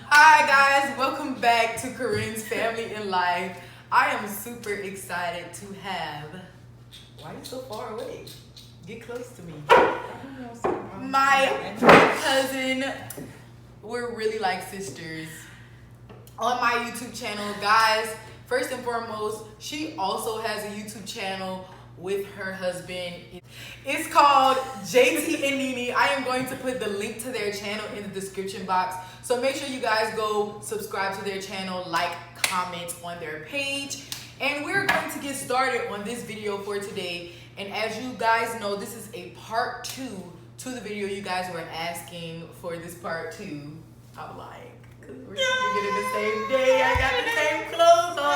Hi guys, welcome back to Koryn's Family in Life. I am super excited to have. Why are you so far away? Get close to me. My cousin. We're really like sisters. On my YouTube channel, guys. First and foremost, she also has a YouTube channel with her husband. It's called JT and Nene. I am going to put the link to their channel in the description box. So make sure you guys go subscribe to their channel, like, comment on their page. And we're going to get started on this video for today. And as you guys know, this is a part 2 to the video you guys were asking for this part 2. I'm like, cause we're getting the same day. I got the same clothes on.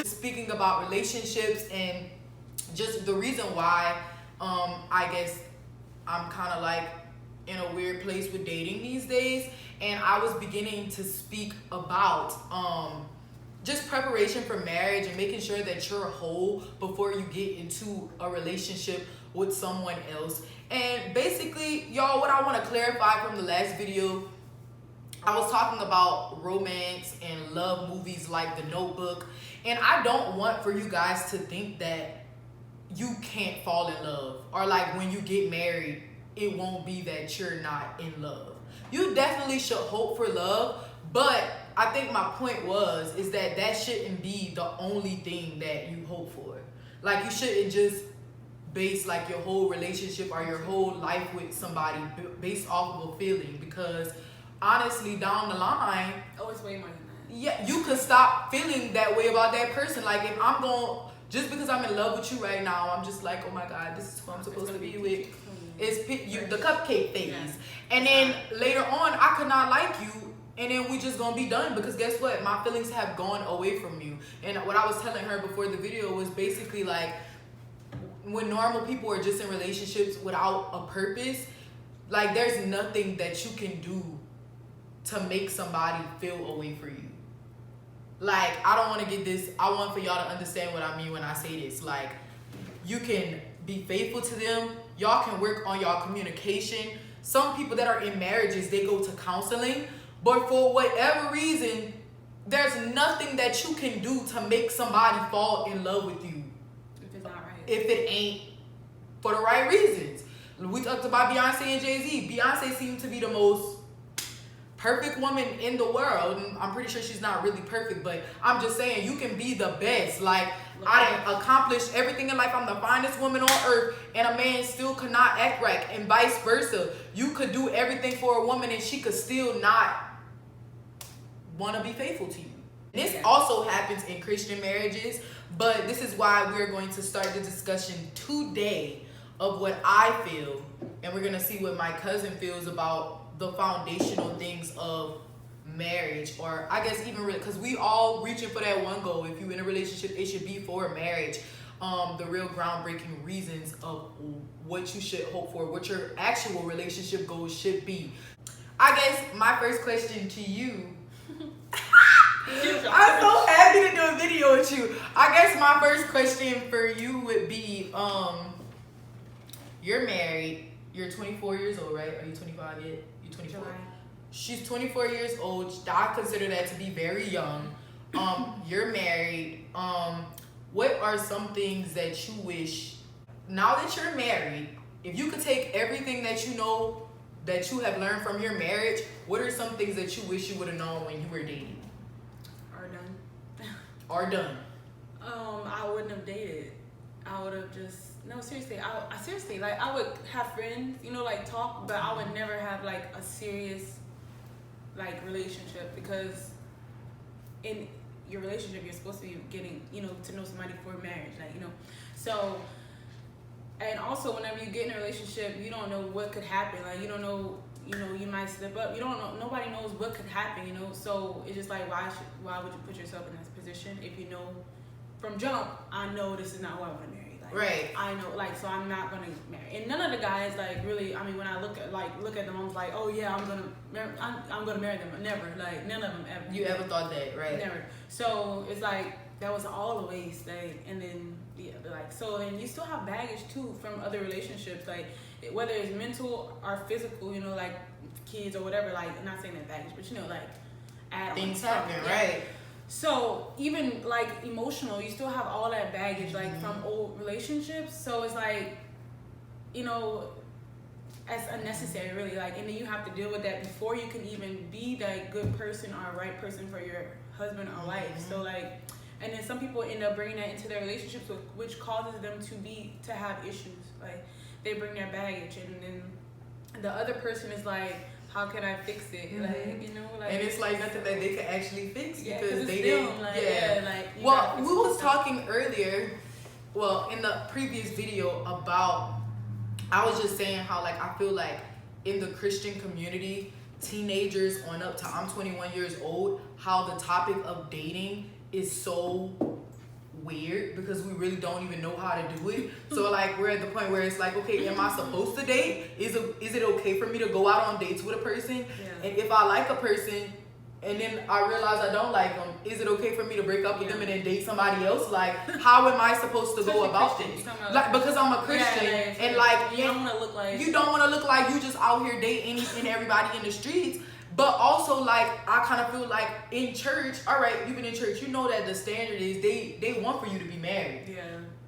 Speaking about relationships and just the reason why I guess I'm kind of like in a weird place with dating these days, and I was beginning to speak about just preparation for marriage and making sure that you're whole before you get into a relationship with someone else. And basically, y'all, what I want to clarify from the last video, I was talking about romance and love movies like The Notebook, and I don't want for you guys to think that you can't fall in love, or like when you get married, it won't be that you're not in love. You definitely should hope for love, but I think my point is that shouldn't be the only thing that you hope for. Like, you shouldn't just base like your whole relationship or your whole life with somebody based off of a feeling, because honestly, down the line, oh, it's way more than that. Yeah, you could stop feeling that way about that person. Like, if I'm going, just because I'm in love with you right now, I'm just like, oh my God, this is who I'm supposed to be with. It's the cupcake phase. Yeah. And then later on, I could not like you, and then we just gonna be done, because guess what? My feelings have gone away from you. And what I was telling her before the video was basically like, when normal people are just in relationships without a purpose, like, there's nothing that you can do to make somebody feel away for you. Like, I don't want to get this, I want for y'all to understand what I mean when I say this. Like, you can be faithful to them, y'all can work on y'all communication. Some people that are in marriages, they go to counseling, but for whatever reason, there's nothing that you can do to make somebody fall in love with you if it's not right, if it ain't for the right reasons. We talked about Beyonce and Jay-Z. Beyonce seemed to be the most perfect woman in the world, and I'm pretty sure she's not really perfect, but I'm just saying, you can be the best. Like, I done accomplished everything in life. I'm the finest woman on earth, and a man still could not act right, and vice versa. You could do everything for a woman, and she could still not want to be faithful to you. This also happens in Christian marriages, but this is why we're going to start the discussion today of what I feel, and we're going to see what my cousin feels about the foundational things of marriage, or I guess even because we all reaching for that one goal. If you're in a relationship, it should be for marriage. The real groundbreaking reasons of what you should hope for, what your actual relationship goals should be. I guess my first question to you, I'm so happy to do a video with you. I guess my first question for you would be, you're married, you're 24 years old, right? Are you 25 yet? You're 24. July. She's 24 years old. I consider that to be very young. You're married. What are some things that you wish, now that you're married, if you could take everything that you know that you have learned from your marriage, what are some things that you wish you would have known when you were dating? Or done? I wouldn't have dated. I would have just, no, seriously, I seriously, like, I would have friends, you know, like, talk, but I would never have, like, a serious, like, relationship, because in your relationship, you're supposed to be getting, you know, to know somebody for marriage, like, you know, so, and also, whenever you get in a relationship, you don't know what could happen, like, you don't know, you know, you might slip up, you don't know, nobody knows what could happen, you know, so it's just like, why would you put yourself in this position if you know from jump, I know this is not who I want to marry. Like, right. I know, like, so I'm not gonna marry. And none of the guys, like, really, I mean, when I look at them, I'm like, oh yeah, I'm gonna marry them. Never, like, none of them ever. You ever thought that, right? Never. So it's like that was all a waste, like, and then Yeah, like, so, and you still have baggage too from other relationships, like whether it's mental or physical, you know, like kids or whatever. Like, I'm not saying that baggage, but you know, like add things happen, right? So even like emotional, you still have all that baggage, like from old relationships. So it's like, you know, as unnecessary, really. Like, and then you have to deal with that before you can even be that good person or right person for your husband or wife. So like, and then some people end up bringing that into their relationships, which causes them to have issues. Like, they bring their baggage, and then the other person is like, how can I fix it? Like, you know, like, and it's like nothing that they could actually fix because they still, didn't. Like, like, well, we was talking earlier, well, in the previous video about, I was just saying how, like, I feel like in the Christian community, teenagers on up to I'm 21 years old, how the topic of dating is so weird because we really don't even know how to do it. So like, we're at the point where it's like, okay, am I supposed to date? Is it okay for me to go out on dates with a person? Yeah. And if I like a person and then I realize I don't like them, is it okay for me to break up with them and then date somebody else? Like, how am I supposed to go about this? Like, because I'm a Christian, and like, you don't want to look like you just out here dating and everybody in the streets. But also, like, I kind of feel like in church, all right, you've been in church, you know that the standard is they want for you to be married. Yeah.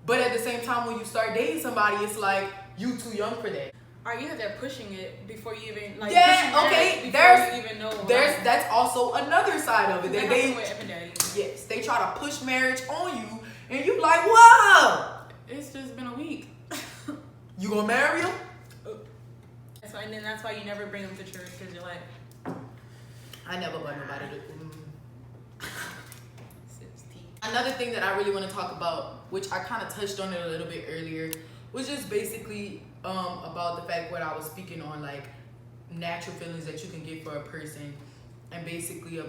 But at the same time, when you start dating somebody, it's like, you too young for that. Or either they're pushing it before you even, like, that's also another side of it. That yes, they try to push marriage on you, and you like, whoa! It's just been a week. You gonna marry him? That's why, and then that's why you never bring them to church, because you're like, I never bought nobody to. Another thing that I really want to talk about, which I kind of touched on it a little bit earlier, was just basically about the fact what I was speaking on, like natural feelings that you can get for a person, and basically a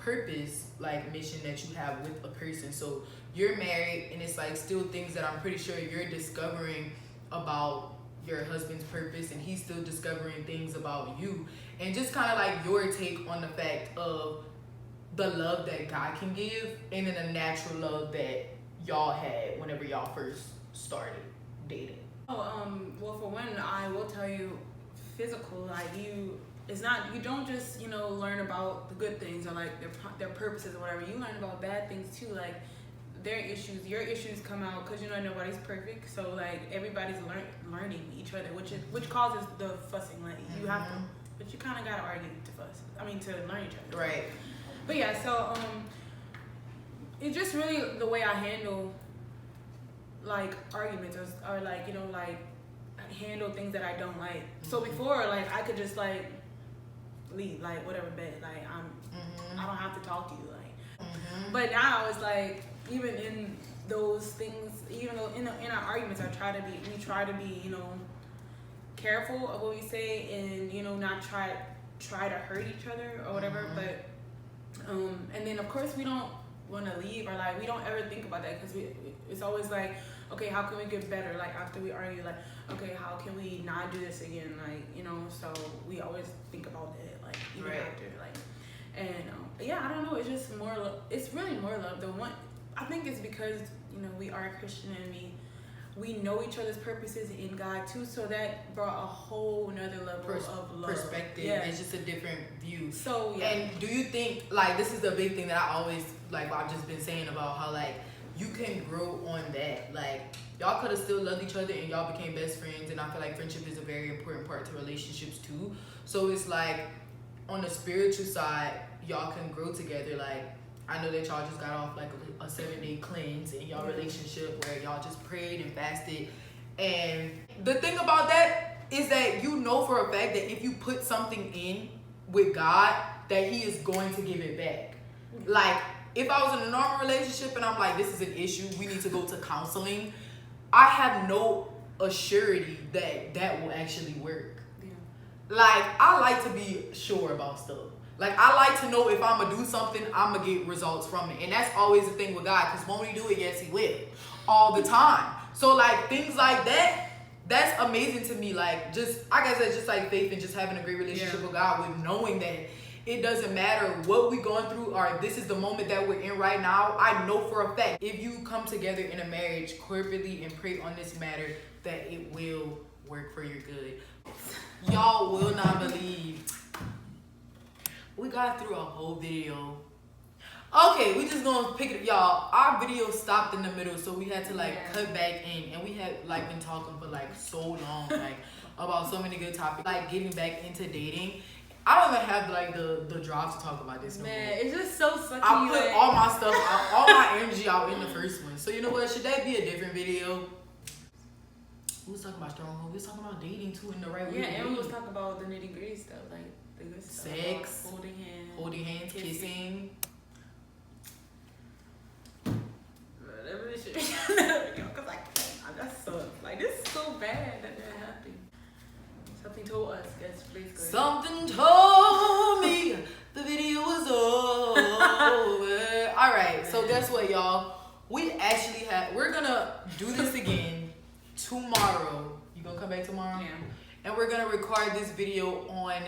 purpose, like mission that you have with a person. So you're married, and it's like still things that I'm pretty sure you're discovering about your husband's purpose, and he's still discovering things about you, and just kind of like your take on the fact of the love that God can give, and then the natural love that y'all had whenever y'all first started dating. Well, for one, I will tell you, physical, like, you don't just, you know, learn about the good things or like their purposes or whatever. You learn about bad things too, like their issues, your issues come out, because you know nobody's perfect. So like, everybody's learning each other, which causes the fussing. Like, you have to, but you kind of gotta argue to fuss. I mean, to learn each other. Right. But yeah, so it's just really the way I handle like arguments or like, you know, like handle things that I don't like. So before, like, I could just like leave, like, whatever, bed, like, I don't have to talk to you, like. But now it's like, even in those things, even though in our arguments, we try to be, you know, careful of what we say, and, you know, not try to hurt each other or whatever. But and then of course we don't want to leave, or like, we don't ever think about that, because it's always like, okay, how can we get better? Like, after we argue, like, okay, how can we not do this again? Like, you know, so we always think about that, like, even after, like, and yeah, I don't know, it's just more it's really more love. The one, I think it's because, you know, we are Christian, and we know each other's purposes in God too, so that brought a whole nother level of love. Perspective. Yeah. It's just a different view. So yeah. And do you think, like, this is the big thing that I always, like, I've just been saying about how, like, you can grow on that. Like, y'all could have still loved each other and y'all became best friends, and I feel like friendship is a very important part to relationships too. So it's like, on the spiritual side, y'all can grow together. Like, I know that y'all just got off like a 7-day cleanse in y'all relationship where y'all just prayed and fasted. And the thing about that is that you know for a fact that if you put something in with God, that He is going to give it back. Like, if I was in a normal relationship and I'm like, this is an issue, we need to go to counseling, I have no assurity that will actually work. Yeah. Like, I like to be sure about stuff. Like, I like to know if I'm going to do something, I'm going to get results from it. And that's always the thing with God, because when we do it, yes, He will. All the time. So, like, things like that, that's amazing to me. Like, just, like I said, just like faith and just having a great relationship with God, with knowing that It doesn't matter what we're going through or this is the moment that we're in right now. I know for a fact, if you come together in a marriage corporately and pray on this matter, that it will work for your good. Y'all will not believe. We got through a whole video. Okay, we just gonna pick it, y'all. Our video stopped in the middle, so we had to cut back in, and we had been talking for so long, about so many good topics, getting back into dating. I don't even have the drive to talk about this. Man, it's just so sucky. I put all my stuff out, all my energy out in the first one. So you know what? Should that be a different video? We was talking about stronghold. We was talking about dating too in the right way. Yeah, and we was talking about the nitty gritty stuff, the good stuff. Sex, holding hands, kissing. Whatever this shit. Because I got so this is so bad that happened. Something told us, guys, please go. Something told me the video was over. All right, so guess what, y'all? We're gonna do this again tomorrow. You gonna come back tomorrow? Yeah. And we're gonna record this video on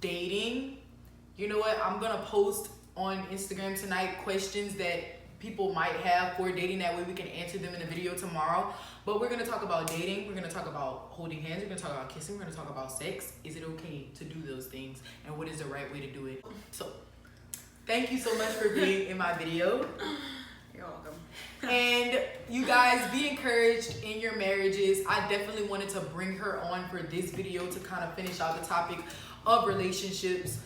dating. You know what? I'm gonna post on Instagram tonight questions that people might have for dating. That way we can answer them in the video tomorrow. But we're gonna talk about dating. We're gonna talk about holding hands. We're gonna talk about kissing. We're gonna talk about sex. Is it okay to do those things? And what is the right way to do it? So, thank you so much for being in my video. You're welcome. And you guys, be encouraged in your marriages. I definitely wanted to bring her on for this video to kind of finish out the topic of relationships.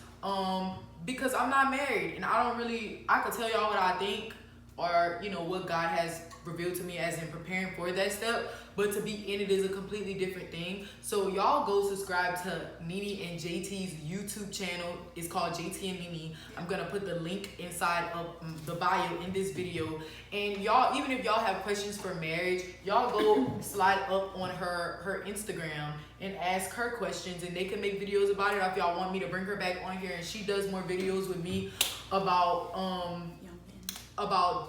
Because I'm not married, and I could tell y'all what I think, or what God has revealed to me as in preparing for that step, but to be in it is a completely different thing. So y'all go subscribe to Nene and JT's YouTube channel. It's called JT and Nene. I'm gonna put the link inside of the bio in this video. And y'all, even if y'all have questions for marriage, y'all go slide up on her Instagram and ask her questions, and they can make videos about it. If y'all want me to bring her back on here, and she does more videos with me about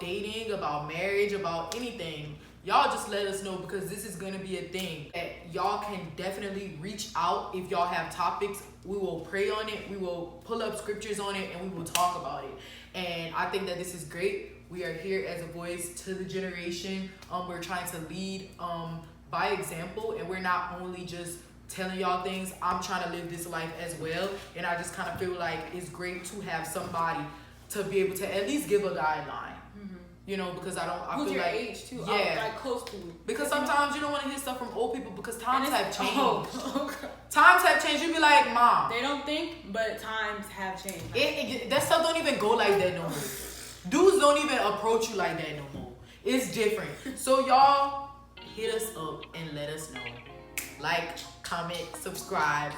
dating, about marriage, about anything. Y'all just let us know, because this is gonna be a thing that y'all can definitely reach out if y'all have topics. We will pray on it, we will pull up scriptures on it, and we will talk about it. And I think that this is great. We are here as a voice to the generation. We're trying to lead by example, and we're not only just telling y'all things. I'm trying to live this life as well, and I just kind of feel like it's great to have somebody to be able to at least give a guideline. Because I Who's feel your like age too? Yeah. Close to. Because sometimes you don't want to hear stuff from old people, because times have changed. Okay. Times have changed. You be like, Mom. They don't think, but times have changed. That stuff don't even go like that no more. Dudes don't even approach you like that no more. It's different. So y'all, hit us up and let us know. Like, comment, subscribe.